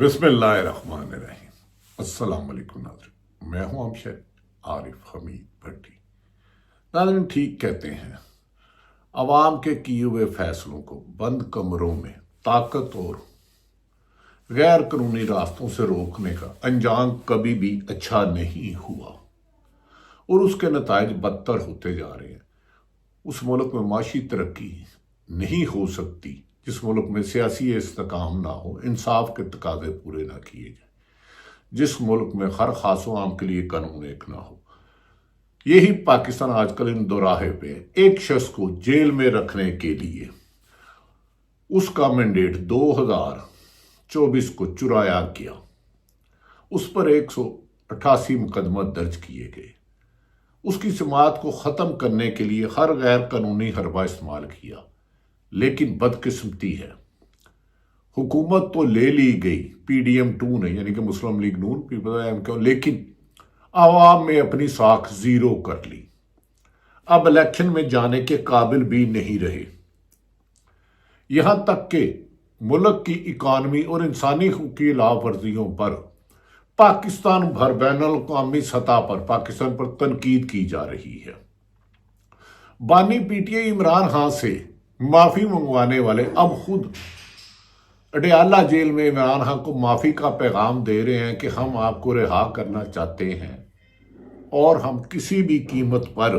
بسم اللہ الرحمن الرحیم۔ السلام علیکم ناظرین، میں ہوں امشد عارف حمید بھٹی۔ ناظرین، ٹھیک کہتے ہیں، عوام کے کیے ہوئے فیصلوں کو بند کمروں میں طاقت اور غیر قانونی راستوں سے روکنے کا انجام کبھی بھی اچھا نہیں ہوا اور اس کے نتائج بدتر ہوتے جا رہے ہیں۔ اس ملک میں معاشی ترقی نہیں ہو سکتی جس ملک میں سیاسی استحکام نہ ہو، انصاف کے تقاضے پورے نہ کیے جائیں، جس ملک میں ہر خاص و عام کے لیے قانون ایک نہ ہو۔ یہی پاکستان آج کل ان دوراہے پہ ایک شخص کو جیل میں رکھنے کے لیے اس کا مینڈیٹ 2024 کو چرایا گیا۔ اس پر 188 مقدمہ درج کیے گئے۔ اس کی سماعت کو ختم کرنے کے لیے ہر غیر قانونی حربہ استعمال کیا، لیکن بدقسمتی ہے، حکومت تو لے لی گئی PDM-2 نے، یعنی کہ مسلم لیگ نون پیپلز MK، لیکن عوام میں اپنی ساکھ زیرو کر لی، اب الیکشن میں جانے کے قابل بھی نہیں رہے۔ یہاں تک کہ ملک کی اکانومی اور انسانی حقوق کی خلاف ورزیوں پر پاکستان بھر بین الاقوامی سطح پر پاکستان پر تنقید کی جا رہی ہے۔ بانی PTI عمران خان سے معافی منگوانے والے اب خود اڈیالہ جیل میں عمران خان کو معافی کا پیغام دے رہے ہیں کہ ہم آپ کو رہا کرنا چاہتے ہیں اور ہم کسی بھی قیمت پر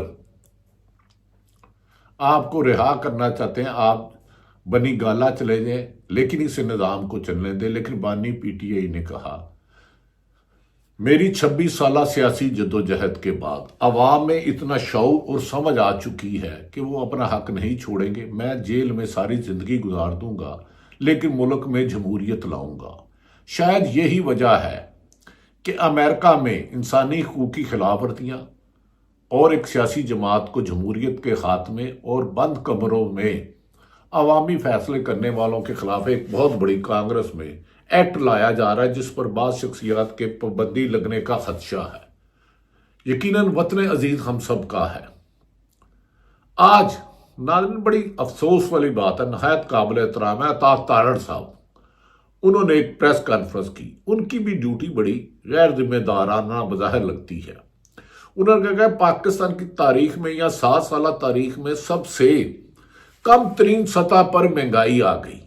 آپ کو رہا کرنا چاہتے ہیں، آپ بنی گالہ چلے جائیں لیکن اس نظام کو چلنے دیں۔ لیکن بانی PTI نے کہا، میری 26 سالہ سیاسی جدوجہد کے بعد عوام میں اتنا شعور اور سمجھ آ چکی ہے کہ وہ اپنا حق نہیں چھوڑیں گے۔ میں جیل میں ساری زندگی گزار دوں گا لیکن ملک میں جمہوریت لاؤں گا۔ شاید یہی وجہ ہے کہ امریکہ میں انسانی حقوق کی خلاف ورزیاں اور ایک سیاسی جماعت کو جمہوریت کے خاتمے اور بند کمروں میں عوامی فیصلے کرنے والوں کے خلاف ایک بہت بڑی کانگریس میں ایکٹ لایا جا رہا ہے، جس پر بعض شخصیات کے پابندی لگنے کا خدشہ ہے۔ یقیناً وطن عزیز ہم سب کا ہے۔ آج ناظرین، بڑی افسوس والی بات ہے، نہایت قابل احترام ہے عطا تارڑ صاحب، انہوں نے ایک پریس کانفرنس کی۔ ان کی بھی ڈیوٹی بڑی غیر ذمہ دارانہ بظاہر لگتی ہے۔ انہوں نے کہا کہ پاکستان کی تاریخ میں یا 7 سالہ تاریخ میں سب سے کم ترین سطح پر مہنگائی آ گئی۔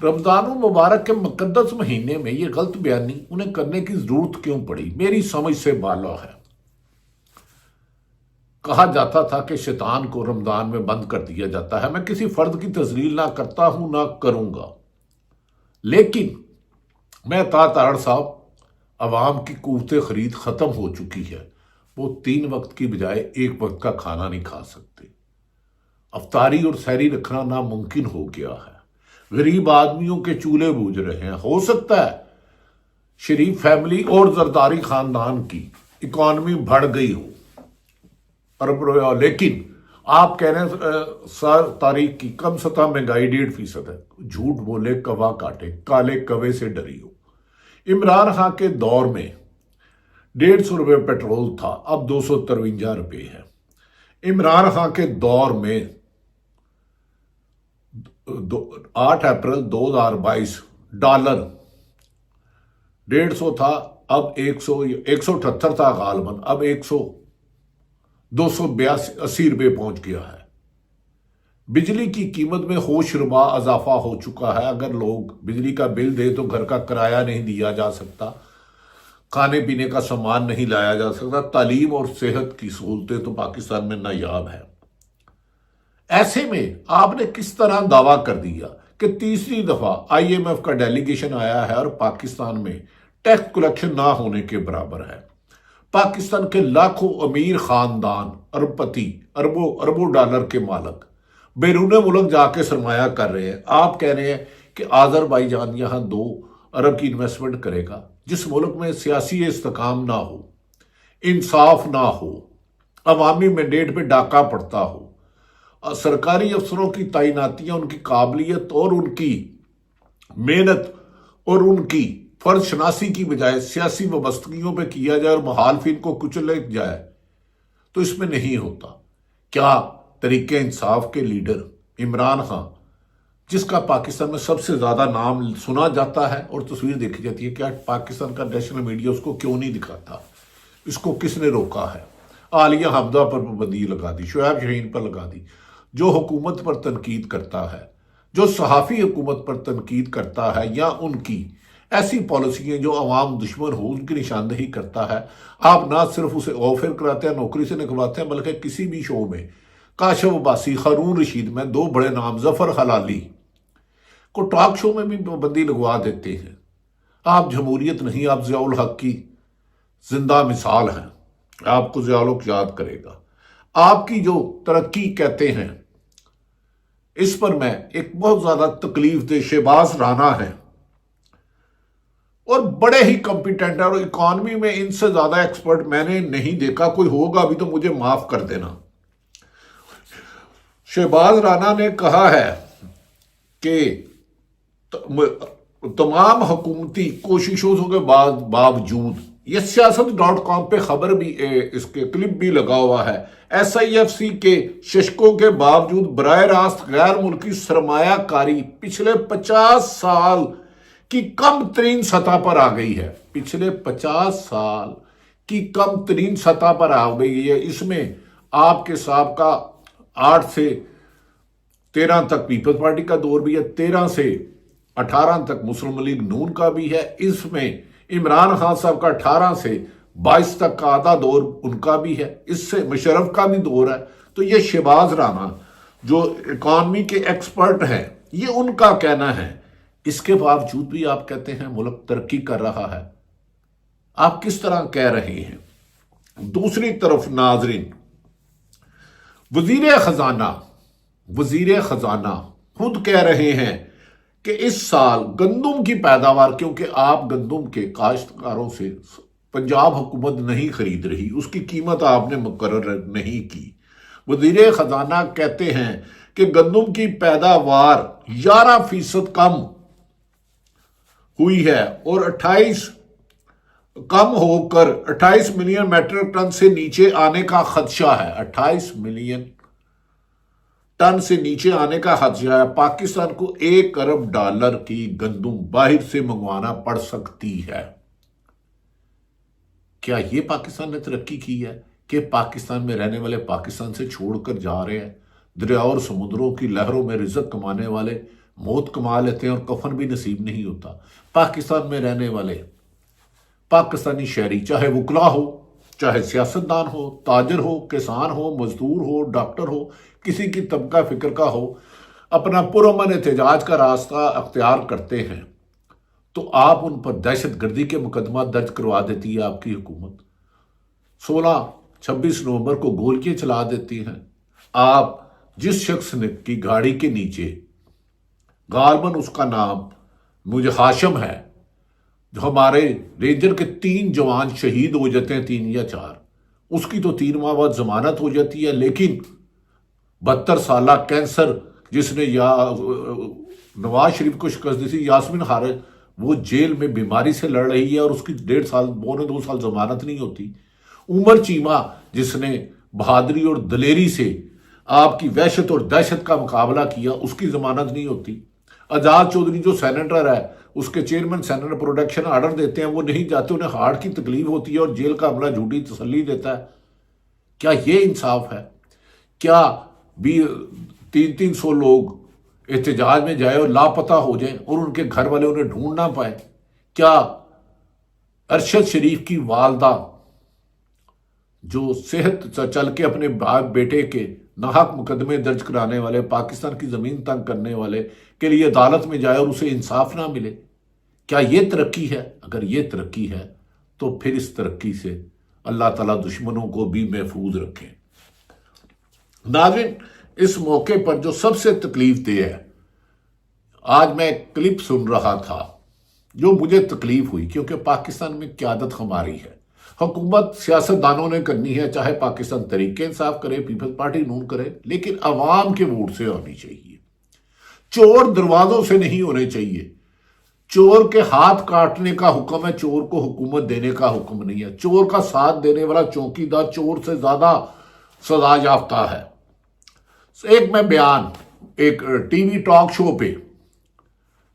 رمضان المبارک کے مقدس مہینے میں یہ غلط بیانی انہیں کرنے کی ضرورت کیوں پڑی؟ میری سمجھ سے بالا ہے۔ کہا جاتا تھا کہ شیطان کو رمضان میں بند کر دیا جاتا ہے۔ میں کسی فرد کی تذلیل نہ کرتا ہوں، نہ کروں گا، لیکن میں عطا تارڑ صاحب، عوام کی قوت خرید ختم ہو چکی ہے، وہ 3 وقت کی بجائے 1 وقت کا کھانا نہیں کھا سکتے۔ افطاری اور سحری رکھنا ناممکن ہو گیا ہے۔ غریب آدمیوں کے چولہے بوجھ رہے ہیں۔ ہو سکتا ہے شریف فیملی اور زرداری خاندان کی اکانومی بڑھ گئی ہو ارب روپے، لیکن آپ کہہ رہے ہیں سال تاریخ کی کم سطح مہنگائی 1.5% ہے۔ جھوٹ بولے کوا کاٹے، کالے کوے سے ڈری ہو۔ عمران خان کے دور میں 150 روپے پیٹرول تھا، اب 253 روپے ہے۔ عمران خان کے دور میں 8 اپریل 2022 $150 تھا، اب 178 تھا غالباً، اب 280 روپے پہنچ گیا ہے۔ بجلی کی قیمت میں ہوش ربا اضافہ ہو چکا ہے۔ اگر لوگ بجلی کا بل دے تو گھر کا کرایہ نہیں دیا جا سکتا، کھانے پینے کا سامان نہیں لایا جا سکتا، تعلیم اور صحت کی سہولتیں تو پاکستان میں نایاب ہے۔ ایسے میں آپ نے کس طرح دعویٰ کر دیا کہ تیسری دفعہ IMF کا ڈیلیگیشن آیا ہے اور پاکستان میں ٹیکس کلیکشن نہ ہونے کے برابر ہے؟ پاکستان کے لاکھوں امیر خاندان، ارب پتی، اربوں ڈالر کے مالک بیرون ملک جا کے سرمایہ کر رہے ہیں۔ آپ کہہ رہے ہیں کہ آذربائیجان یہاں 2 ارب کی انویسٹمنٹ کرے گا، جس ملک میں سیاسی استحکام نہ ہو، انصاف نہ ہو، عوامی مینڈیٹ پہ ڈاکہ پڑتا ہو، سرکاری افسروں کی تعیناتیاں ان کی قابلیت اور ان کی محنت اور ان کی فرض شناسی کی بجائے سیاسی وابستگیوں پہ کیا جائے اور مخالفین کو کچلے جائے، تو اس میں نہیں ہوتا۔ کیا طریقہ انصاف کے لیڈر عمران خان جس کا پاکستان میں سب سے زیادہ نام سنا جاتا ہے اور تصویر دیکھی جاتی ہے، کیا پاکستان کا نیشنل میڈیا اس کو کیوں نہیں دکھاتا؟ اس کو کس نے روکا ہے؟ عالیہ حمدہ پر پابندی لگا دی، شعیب شاہین پر لگا دی۔ جو حکومت پر تنقید کرتا ہے، جو صحافی حکومت پر تنقید کرتا ہے یا ان کی ایسی پالیسیاں جو عوام دشمن ہو ان کی نشاندہی کرتا ہے، آپ نہ صرف اسے آفر کراتے ہیں، نوکری سے نکلواتے ہیں، بلکہ کسی بھی شو میں کاشف عباسی، ہارون رشید میں دو بڑے نام ظفر حلالی کو ٹاک شو میں بھی پابندی لگوا دیتے ہیں۔ آپ جمہوریت نہیں، آپ ضیاء الحق کی زندہ مثال ہیں، آپ کو ضیاء الحق یاد کرے گا۔ آپ کی جو ترقی کہتے ہیں، اس پر میں ایک بہت زیادہ تکلیف دہ شہباز رانا ہے اور بڑے ہی کمپیٹنٹ ہے، اور اکانومی میں ان سے زیادہ ایکسپرٹ میں نے نہیں دیکھا، کوئی ہوگا بھی تو مجھے معاف کر دینا۔ شہباز رانا نے کہا ہے کہ تمام حکومتی کوششوں کے باوجود، یہ سیاست.com پہ خبر بھی اس کے کلپ بھی لگا ہوا ہے، SIFC کے ششکوں کے باوجود براہ راست غیر ملکی سرمایہ کاری پچھلے 50 سال کی کم ترین سطح پر آ گئی ہے۔ پچھلے 50 سال کی کم ترین سطح پر آ گئی ہے۔ اس میں آپ کے سابقہ 8 سے 13 تک پیپلز پارٹی کا دور بھی ہے، 13 سے 18 تک مسلم لیگ نون کا بھی ہے، اس میں عمران خان صاحب کا 18 سے 22 تک کا آدھا دور ان کا بھی ہے، اس سے مشرف کا بھی دور ہے۔ تو یہ شہباز رانا جو اکانومی کے ایکسپرٹ ہیں، یہ ان کا کہنا ہے، اس کے باوجود بھی آپ کہتے ہیں ملک ترقی کر رہا ہے۔ آپ کس طرح کہہ رہے ہیں؟ دوسری طرف ناظرین، وزیر خزانہ خود کہہ رہے ہیں کہ اس سال گندم کی پیداوار، کیونکہ آپ گندم کے کاشتکاروں سے پنجاب حکومت نہیں خرید رہی، اس کی قیمت آپ نے مقرر نہیں کی۔ وزیر خزانہ کہتے ہیں کہ گندم کی پیداوار 11% کم ہوئی ہے اور 28 ملین میٹرک ٹن سے نیچے آنے کا خدشہ ہے۔ 28 ملین ٹن سے نیچے آنے کا خدشہ ہے۔ پاکستان کو $1 ارب کی گندم باہر سے منگوانا پڑ سکتی ہے۔ کیا یہ پاکستان نے ترقی کی ہے کہ پاکستان میں رہنے والے پاکستان سے چھوڑ کر جا رہے ہیں؟ دریا اور سمندروں کی لہروں میں رزق کمانے والے موت کما لیتے ہیں اور کفن بھی نصیب نہیں ہوتا۔ پاکستان میں رہنے والے پاکستانی شہری، چاہے وکلا ہو، چاہے سیاستدان ہو، تاجر ہو، کسان ہو، مزدور ہو، ڈاکٹر ہو، کسی کی طبقہ فکر کا ہو، اپنا پرامن احتجاج کا راستہ اختیار کرتے ہیں تو آپ ان پر دہشت گردی کے مقدمات درج کروا دیتی ہے آپ کی حکومت۔ 26 نومبر کو گولیاں چلا دیتی ہیں۔ آپ جس شخص کی گاڑی کے نیچے، غالباً اس کا نام مجھے ہاشم ہے، جو ہمارے رینجر کے 3 جوان شہید ہو جاتے ہیں، 3 یا 4، اس کی تو 3 ماہ بعد ضمانت ہو جاتی ہے، لیکن 72 سالہ کینسر جس نے نواز شریف کو شکست دی تھی، یاسمین خارج، وہ جیل میں بیماری سے لڑ رہی ہے اور اس کی 1.5 سال 2 سال ضمانت نہیں ہوتی۔ عمر چیمہ جس نے بہادری اور دلیری سے آپ کی وحشت اور دہشت کا مقابلہ کیا، اس کی ضمانت نہیں ہوتی۔ آزاد چودھری جو سینیٹر ہے، اس کے چیئرمین سینیٹر پروٹیکشن آرڈر دیتے ہیں، وہ نہیں جاتے، انہیں ہارٹ کی تکلیف ہوتی ہے اور جیل کا عملہ جھوٹی تسلی دیتا ہے۔ کیا یہ انصاف ہے؟ کیا 300 لوگ احتجاج میں جائے اور لاپتہ ہو جائیں اور ان کے گھر والے انہیں ڈھونڈ نہ پائے؟ کیا ارشد شریف کی والدہ جو صحت چل کے اپنے بیٹے کے ناحق مقدمے درج کرانے والے، پاکستان کی زمین تنگ کرنے والے کے لیے عدالت میں جائے اور اسے انصاف نہ ملے؟ کیا یہ ترقی ہے؟ اگر یہ ترقی ہے تو پھر اس ترقی سے اللہ تعالیٰ دشمنوں کو بھی محفوظ رکھیں۔ ناظرین، اس موقع پر جو سب سے تکلیف دہ ہے، آج میں ایک کلپ سن رہا تھا جو مجھے تکلیف ہوئی، کیونکہ پاکستان میں قیادت ہماری ہے، حکومت سیاستدانوں نے کرنی ہے، چاہے پاکستان تحریک انصاف کرے، پیپلز پارٹی نون کرے، لیکن عوام کے ووٹ سے ہونی چاہیے۔ چور دروازوں سے نہیں ہونے چاہیے۔ چور کے ہاتھ کاٹنے کا حکم ہے، چور کو حکومت دینے کا حکم نہیں ہے۔ چور کا ساتھ دینے والا چوکیدار چور سے زیادہ سزا یافتہ ہے۔ ایک میں بیان ایک ٹی وی ٹاک شو پہ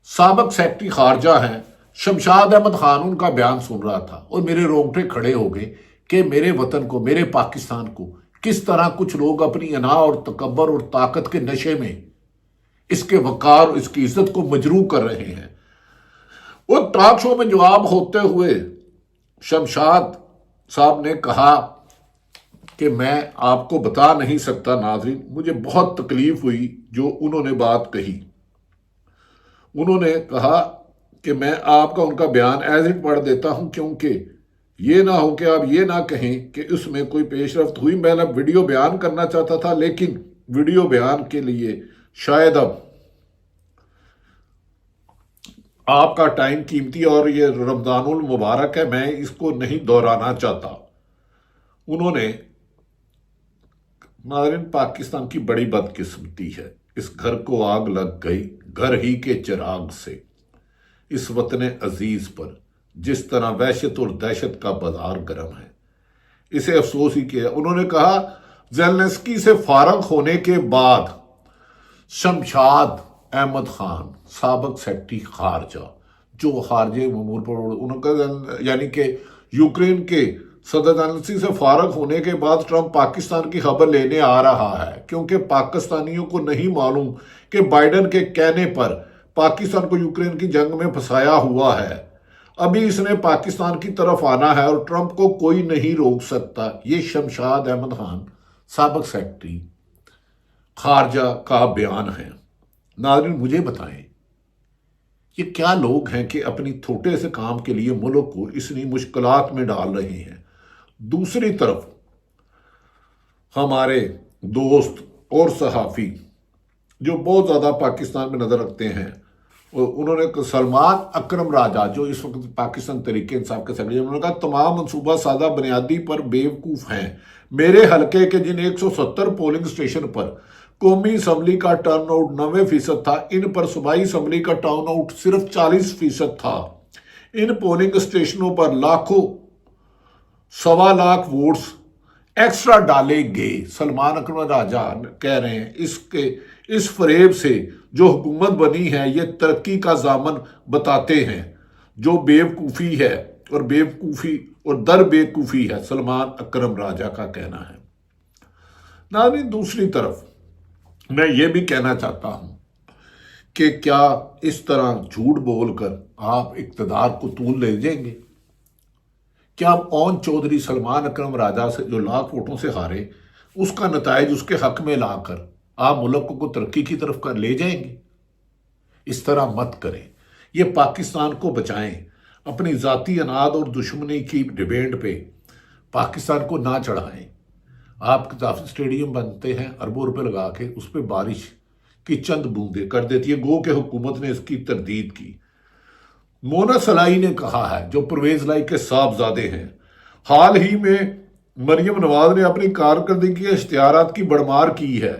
سابق سیکرٹری خارجہ ہیں شمشاد احمد خان ان کا بیان سن رہا تھا اور میرے رونگٹے کھڑے ہو گئے کہ میرے وطن کو، میرے پاکستان کو کس طرح کچھ لوگ اپنی انا اور تکبر اور طاقت کے نشے میں اس کے وقار اور اس کی عزت کو مجروح کر رہے ہیں۔ وہ ٹاک شو میں جواب ہوتے ہوئے شمشاد صاحب نے کہا کہ میں آپ کو بتا نہیں سکتا ناظرین، مجھے بہت تکلیف ہوئی جو انہوں نے بات کہی۔ انہوں نے کہا کہ میں آپ کا ان کا بیان ایز اٹ پڑھ دیتا ہوں، کیونکہ یہ نہ ہو کہ آپ یہ نہ کہیں کہ اس میں کوئی پیش رفت ہوئی۔ میں نے ویڈیو بیان کرنا چاہتا تھا، لیکن ویڈیو بیان کے لیے شاید اب آپ کا ٹائم قیمتی اور یہ رمضان المبارک ہے، میں اس کو نہیں دہرانا چاہتا۔ انہوں نے ناظرین پاکستان کی بڑی بدقسمتی ہے، اس گھر کو آگ لگ گئی گھر ہی کے چراغ سے، اس وطن عزیز پر جس طرح وحشت اور دہشت کا بازار گرم ہے، اسے افسوس ہی کیا۔ انہوں نے کہا زیلنسکی سے فارغ ہونے کے بعد شمشاد احمد خان سابق سیکرٹری خارجہ جو خارجہ امور پر انہوں نے یعنی کہ یوکرین کے صدر زیلنسکی سے فارغ ہونے کے بعد ٹرمپ پاکستان کی خبر لینے آ رہا ہے، کیونکہ پاکستانیوں کو نہیں معلوم کہ بائیڈن کے کہنے پر پاکستان کو یوکرین کی جنگ میں پھنسایا ہوا ہے۔ ابھی اس نے پاکستان کی طرف آنا ہے اور ٹرمپ کو کوئی نہیں روک سکتا۔ یہ شمشاد احمد خان سابق سیکرٹری خارجہ کا بیان ہے۔ ناظرین مجھے بتائیں یہ کیا لوگ ہیں کہ اپنی چھوٹے سے کام کے لیے ملک کو اتنی مشکلات میں ڈال رہے ہیں۔ دوسری طرف ہمارے دوست اور صحافی جو بہت زیادہ پاکستان میں نظر رکھتے ہیں، انہوں نے سلمان اکرم راجہ جو اس وقت پاکستان تحریک انصاف کے سیکرٹری، انہوں نے کہا تمام منصوبہ سازہ بنیادی پر بیوقوف ہیں۔ میرے حلقے کے جن 170 پولنگ اسٹیشن پر قومی اسمبلی کا ٹرن آؤٹ 90% تھا، ان پر صوبائی اسمبلی کا ٹرن آؤٹ صرف 40% تھا۔ ان پولنگ اسٹیشنوں پر لاکھوں 1.25 لاکھ ووٹس ایکسٹرا ڈالے گئے۔ سلمان اکرم راجہ کہہ رہے ہیں اس فریب سے جو حکومت بنی ہے یہ ترقی کا ضامن بتاتے ہیں، جو بیوقوفی ہے اور بیوقوفی اور در بیوقوفی ہے، سلمان اکرم راجہ کا کہنا ہے۔ ناظرین دوسری طرف میں یہ بھی کہنا چاہتا ہوں کہ کیا اس طرح جھوٹ بول کر آپ اقتدار کو طول لے جائیں گے؟ کیا اون چودھری سلمان اکرم راجہ سے جو لاکھ ووٹوں سے ہارے، اس کا نتائج اس کے حق میں لا کر آپ ملک کو ترقی کی طرف کر لے جائیں گے؟ اس طرح مت کریں، یہ پاکستان کو بچائیں، اپنی ذاتی اناد اور دشمنی کی ڈیبیٹ پہ پاکستان کو نہ چڑھائیں۔ آپ کافی اسٹیڈیم بنتے ہیں اربوں روپے لگا کے، اس پہ بارش کی چند بوندیں کر دیتی ہے، گو کہ حکومت نے اس کی تردید کی۔ مونس الائی نے کہا ہے، جو پرویز الائی کے صاحبزادے ہیں، حال ہی میں مریم نواز نے اپنی کارکردگی کے اشتہارات کی بڑھمار کی ہے،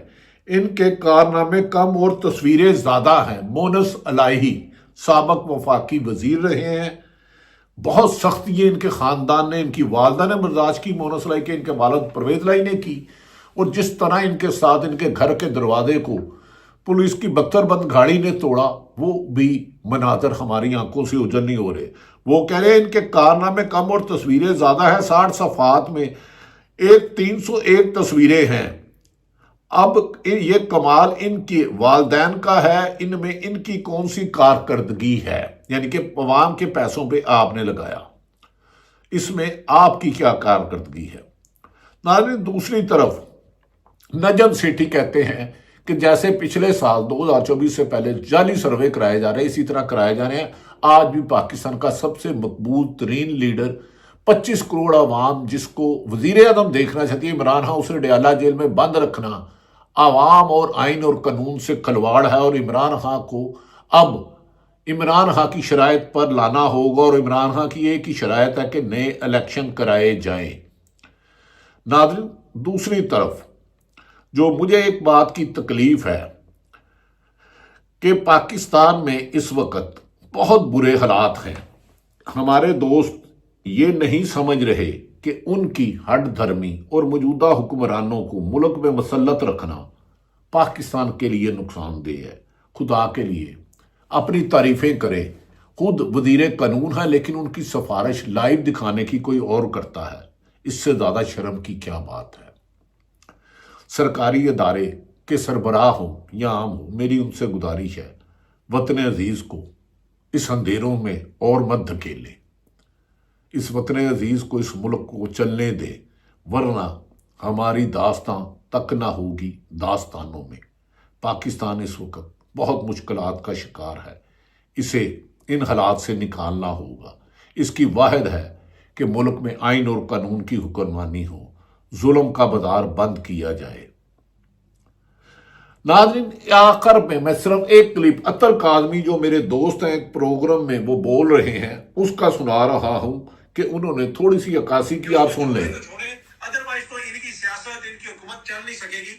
ان کے کارنامے کم اور تصویریں زیادہ ہیں۔ مونس الائی سابق وفاقی وزیر رہے ہیں، بہت سختیاں ان کے خاندان نے، ان کی والدہ نے برداشت کی، مونس الائی کے ان کے والد پرویز الائی نے کی، اور جس طرح ان کے ساتھ ان کے گھر کے دروازے کو پولیس کی بختر بند گاڑی نے توڑا، وہ بھی مناظر ہماری آنکھوں سے اوجھل نہیں ہو رہے۔ وہ کہہ رہے ہیں ان کے کارنامے کم اور تصویریں زیادہ ہیں، 60 صفحات میں 301 تصویریں ہیں۔ اب یہ کمال ان کے والدین کا ہے، ان میں ان کی کون سی کارکردگی ہے، یعنی کہ عوام کے پیسوں پہ آپ نے لگایا، اس میں آپ کی کیا کارکردگی ہے۔ ناظرین دوسری طرف نجم سیٹھی کہتے ہیں کہ جیسے پچھلے سال 2024 سے پہلے جعلی سروے کرائے جا رہے ہیں، اسی طرح کرائے جا رہے ہیں۔ آج بھی پاکستان کا سب سے مقبول ترین لیڈر 25 کروڑ عوام جس کو وزیر اعظم دیکھنا چاہتی ہے، عمران خان، اسے ڈیالہ جیل میں بند رکھنا عوام اور آئین اور قانون سے کھلواڑ ہے، اور عمران خان کو اب عمران خان کی شرائط پر لانا ہوگا، اور عمران خان کی ایک ہی شرائط ہے کہ نئے الیکشن کرائے جائیں۔ ناظرین دوسری طرف جو مجھے ایک بات کی تکلیف ہے کہ پاکستان میں اس وقت بہت برے حالات ہیں۔ ہمارے دوست یہ نہیں سمجھ رہے کہ ان کی ہٹ دھرمی اور موجودہ حکمرانوں کو ملک میں مسلط رکھنا پاکستان کے لیے نقصان دہ ہے۔ خدا کے لیے اپنی تعریفیں کرے، خود وزیر قانون ہے لیکن ان کی سفارش لائیو دکھانے کی کوئی اور کرتا ہے، اس سے زیادہ شرم کی کیا بات ہے؟ سرکاری ادارے کے سربراہ ہوں یا عام ہوں، میری ان سے گزارش ہے وطن عزیز کو اس اندھیروں میں اور مت دھکیلے، اس وطن عزیز کو اس ملک کو چلنے دے، ورنہ ہماری داستان تک نہ ہوگی داستانوں میں۔ پاکستان اس وقت بہت مشکلات کا شکار ہے، اسے ان حالات سے نکالنا ہوگا۔ اس کی واحد ہے کہ ملک میں آئین اور قانون کی حکمرانی ہو، ظلم کا بازار بند کیا جائے۔ ناظرین، آخر میں صرف ایک کلپ عطر کاظمی جو میرے دوست ہیں ایک پروگرام میں وہ بول رہے ہیں اس کا سنا رہا ہوں کہ انہوں نے تھوڑی سی عکاسی کی، آپ سن لیں۔ ادروائز تو ان کی سیاست، ان کی حکومت چل نہیں سکے گی۔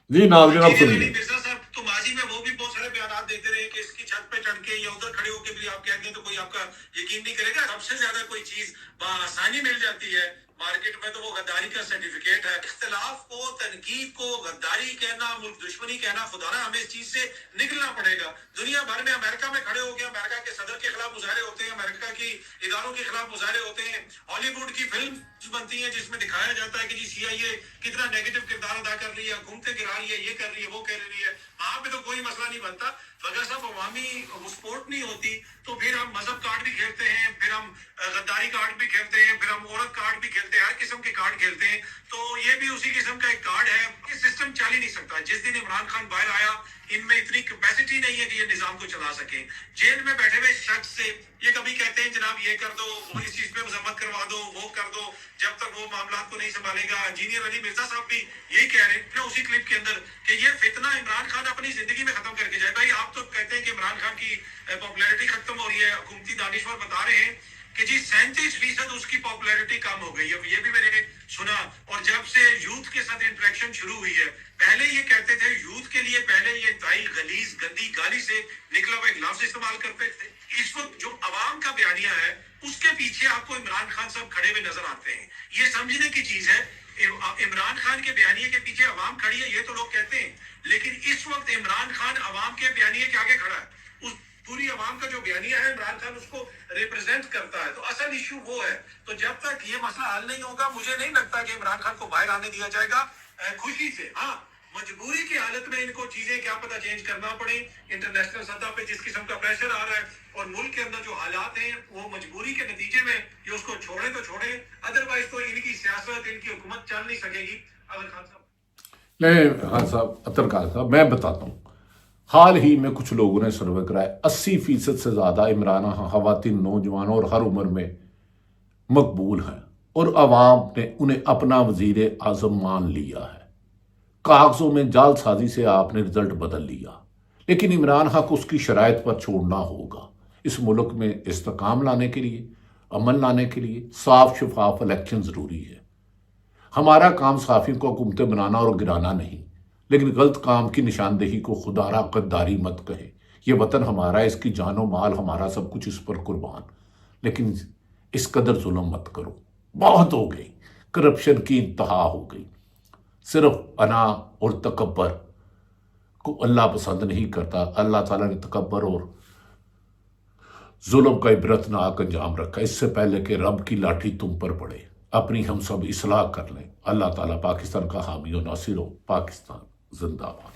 جی ناظرین، آپ سنیے۔ مرزا صاحب تو ماضی میں وہ بھی بہت سارے بیانات دیتے رہے کہ اس کی چھت پہ چڑھ کے یا ادھر کھڑے ہو کے بھی آپ کہتے ہیں تو کوئی آپ کا یقین نہیں کرے گا۔ سب سے زیادہ کوئی چیز بآسانی مل جاتی ہے مارکیٹ میں تو وہ غداری کا سرٹیفکیٹ ہے۔ اختلاف کو، تنقید کو غداری کہنا، ملک دشمنی کہنا، خدا نہ ہمیں اس چیز سے نکلنا پڑے گا۔ دنیا بھر میں امریکہ میں کھڑے ہو کے امریکہ کے صدر کے خلاف مظاہرے ہوتے ہیں، امریکہ کی اداروں کے خلاف مظاہرے ہوتے ہیں، ہالی ووڈ کی فلم بنتی ہیں جس میں دکھایا جاتا ہے کہ جی سی آئی اے کتنا نیگیٹو کردار ادا کر رہی ہے، گھومتے گرا رہی ہے، یہ کر رہی ہے، وہ کر رہی ہے۔ وہاں پہ تو کوئی مسئلہ نہیں بنتا۔ اگر صاحب عوامی سپورٹ نہیں ہوتی تو پھر ہم مذہب کارڈ بھی کھیلتے ہیں، پھر ہم غداری کارڈ بھی کھیلتے ہیں، پھر ہم عورت کارڈ بھی کھیلتے ہیں، ہر قسم کے کارڈ کھیلتے ہیں۔ تو یہ بھی اسی قسم کا ایک کارڈ ہے۔ یہ سسٹم چل ہی نہیں سکتا۔ جس دن عمران خان باہر آیا، ان میں اتنی کیپیسٹی نہیں ہے کہ یہ نظام کو چلا سکیں۔ جیل میں بیٹھے ہوئے شخص سے یہ کبھی کہتے ہیں جناب یہ کر دو، وہ اس چیز پہ مذمت کروا دو، وہ کر دو، جب تک وہ معاملات کو نہیں سنبھالے گا۔ انجینئر علی مرزا صاحب بھی یہی کہہ رہے ہیں اسی کلپ کے اندر کہ یہ فتنہ عمران خان اپنی زندگی میں ختم کر کے جائے۔ بھائی آپ تو کہتے ہیں کہ عمران خان کی پاپولیرٹی ختم ہو رہی ہے، حکومتی دانشور بتا رہے ہیں کہ جی 37% اس کی پاپولیرٹی کم ہو گئی ہے۔ یہ بھی میں نے سنا۔ اور جب سے یوتھ کے ساتھ انٹریکشن شروع ہوئی ہے، پہلے یہ کہتے تھے یوتھ کے لیے پہلے یہ انتہائی غلیظ گندی گالی سے نکلا ہوا ایک لفظ استعمال کرتے تھے۔ اس وقت جو عوام کا بیانیہ ہے اس کے پیچھے آپ کو عمران خان صاحب کھڑے ہوئے نظر آتے ہیں۔ یہ سمجھنے کی چیز ہے عمران خان کے بیانیے کے پیچھے عوام کھڑی ہے، یہ تو لوگ کہتے ہیں، لیکن اس وقت عمران خان عوام کے بیانیے کے آگے کھڑا ہے۔ اس پوری عوام کا جو بیانیہ ہے عمران خان اس کو ریپرزینٹ کرتا ہے۔ تو اصل ایشو وہ ہے۔ تو جب تک یہ مسئلہ حل نہیں ہوگا مجھے نہیں لگتا کہ عمران خان کو باہر آنے دیا جائے گا خوشی سے۔ ہاں، مجبوری کی حالت میں ان کو چیزیں کیا پتہ چینج کرنا پڑے انٹرنیشنل سطح پہ جس قسم کا پریشر آ رہا ہے، اور ملک کے اندر جو حالات ہیں وہ مجبوری کے نتیجے میں یہ اس کو چھوڑیں تو چھوڑیں، ادروائز تو ان کی سیاست، ان کی حکومت چل نہیں سکے گی۔ اگر خان صاحب نہیں ہاں صاحب، عطر کاظمی صاحب، میں بتاتا ہوں۔ حال ہی میں کچھ لوگوں نے سروے کرایا 80% سے زیادہ عمران خان خواتین، نوجوانوں اور ہر عمر میں مقبول ہیں، اور عوام نے انہیں اپنا وزیر اعظم مان لیا ہے۔ کاغذوں میں جعل سازی سے آپ نے رزلٹ بدل لیا، لیکن عمران خان کو اس کی شرائط پر چھوڑنا ہوگا۔ اس ملک میں استحکام لانے کے لیے، امن لانے کے لیے صاف شفاف الیکشن ضروری ہے۔ ہمارا کام صحافیوں کو حکومتیں بنانا اور گرانا نہیں، لیکن غلط کام کی نشاندہی کو خدا را غداری مت کہے۔ یہ وطن ہمارا، اس کی جان و مال ہمارا، سب کچھ اس پر قربان، لیکن اس قدر ظلم مت کرو۔ بہت ہو گئی، کرپشن کی انتہا ہو گئی۔ صرف انا اور تکبر کو اللہ پسند نہیں کرتا۔ اللہ تعالیٰ نے تکبر اور ظلم کا عبرتناک انجام رکھا، اس سے پہلے کہ رب کی لاٹھی تم پر پڑے۔ اپنی ہم سب اصلاح کر لیں۔ اللہ تعالیٰ پاکستان کا حامی و ناصر ہو۔ پاکستان زندہ باد۔